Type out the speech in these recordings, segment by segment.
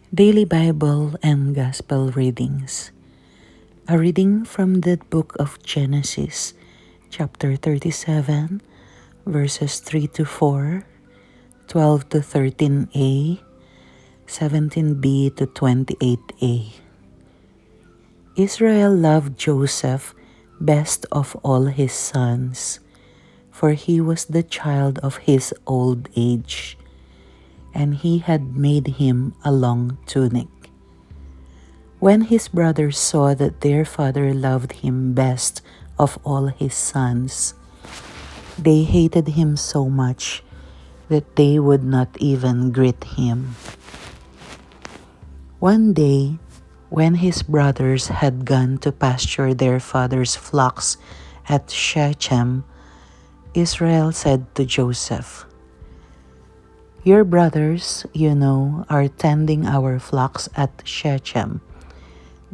Daily Bible and Gospel Readings. A reading from the book of Genesis, chapter 37, verses 3 to 4, 12 to 13a, 17b to 28a. Israel loved Joseph best of all his sons, for he was the child of his old age, and he had made him a long tunic. When his brothers saw that their father loved him best of all his sons, they hated him so much that they would not even greet him. One day, when his brothers had gone to pasture their father's flocks at Shechem, Israel said to Joseph, "Your brothers, are tending our flocks at Shechem.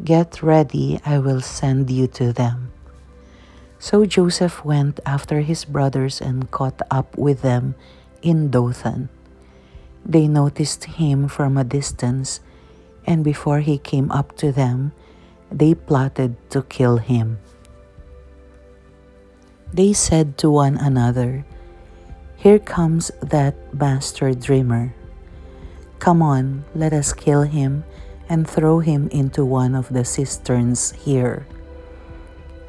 Get ready, I will send you to them." So Joseph went after his brothers and caught up with them in Dothan. They noticed him from a distance, and before he came up to them, they plotted to kill him. They said to one another, "Here comes that master dreamer. Come on, let us kill him and throw him into one of the cisterns here.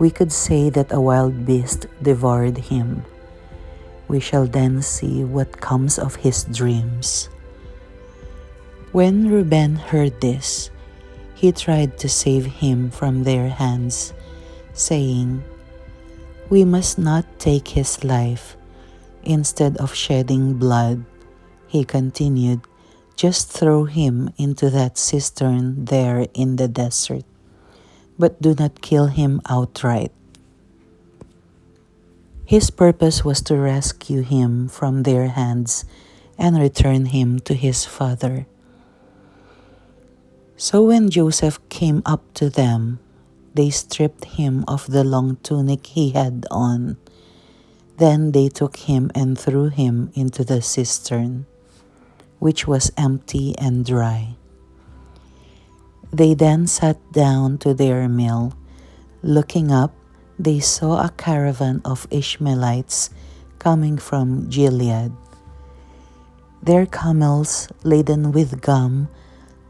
We could say that a wild beast devoured him. We shall then see what comes of his dreams." When Reuben heard this, he tried to save him from their hands, saying, "We must not take his life. Instead of shedding blood," he continued, "just throw him into that cistern there in the desert, but do not kill him outright." His purpose was to rescue him from their hands and return him to his father. So when Joseph came up to them, they stripped him of the long tunic he had on. Then they took him and threw him into the cistern, which was empty and dry. They then sat down to their meal. Looking up, they saw a caravan of Ishmaelites coming from Gilead. Their camels laden with gum,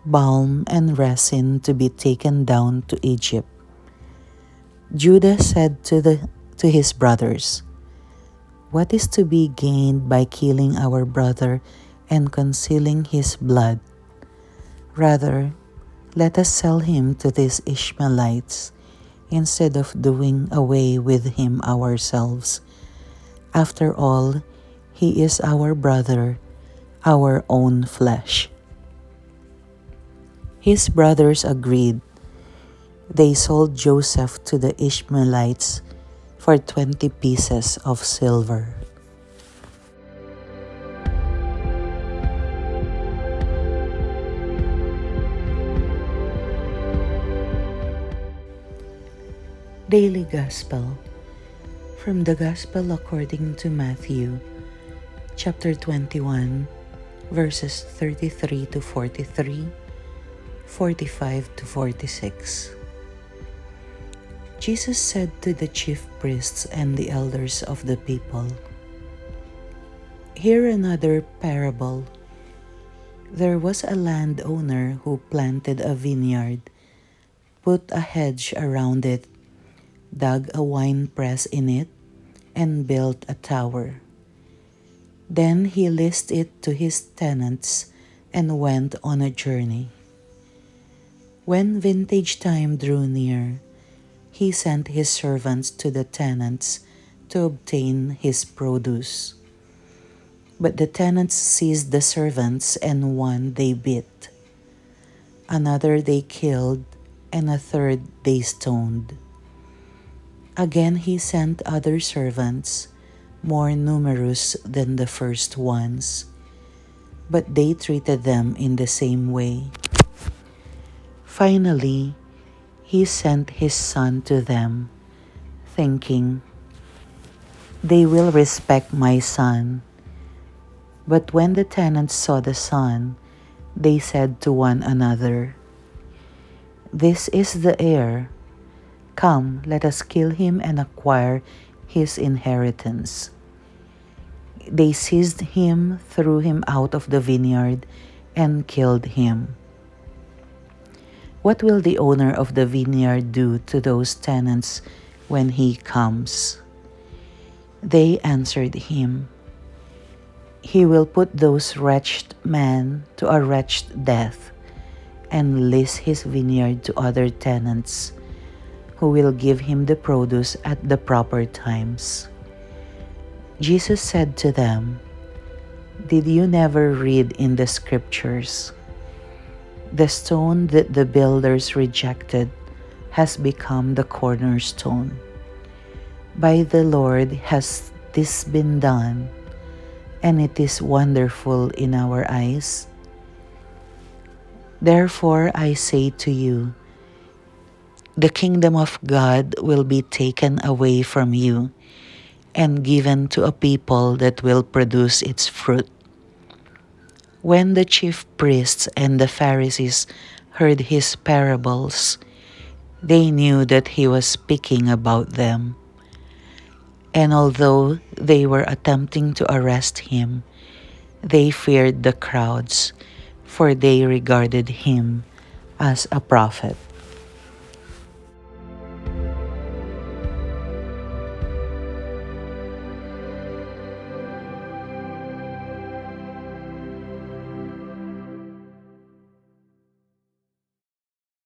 balm, and resin to be taken down to Egypt. Judah said to his brothers, "What is to be gained by killing our brother and concealing his blood? Rather, let us sell him to these Ishmaelites instead of doing away with him ourselves. After all, he is our brother, our own flesh." His brothers agreed. They sold Joseph to the Ishmaelites for 20 pieces of silver. Daily Gospel from the Gospel according to Matthew, chapter 21, verses 33 to 43, 45 to 46. Jesus said to the chief priests and the elders of the people, "Hear another parable. There was a landowner who planted a vineyard, put a hedge around it, dug a wine press in it, and built a tower. Then he leased it to his tenants and went on a journey. When vintage time drew near, he sent his servants to the tenants to obtain his produce. But the tenants seized the servants, and one they beat, another they killed, and a third they stoned. Again he sent other servants, more numerous than the first ones, but they treated them in the same way. Finally, he sent his son to them, thinking, 'They will respect my son.' But when the tenants saw the son, They said to one another, "This is the heir. Come, let us kill him and acquire his inheritance." They seized him, threw him out of the vineyard, and killed him. What will the owner of the vineyard do to those tenants when he comes? They answered him, "He will put those wretched men to a wretched death and lease his vineyard to other tenants, who will give him the produce at the proper times." Jesus said to them, "Did you never read in the scriptures, 'The stone that the builders rejected has become the cornerstone'? By the Lord has this been done, and it is wonderful in our eyes. Therefore I say to you, the kingdom of God will be taken away from you and given to a people that will produce its fruit." When the chief priests and the Pharisees heard his parables, they knew that he was speaking about them. And although they were attempting to arrest him, they feared the crowds, for they regarded him as a prophet.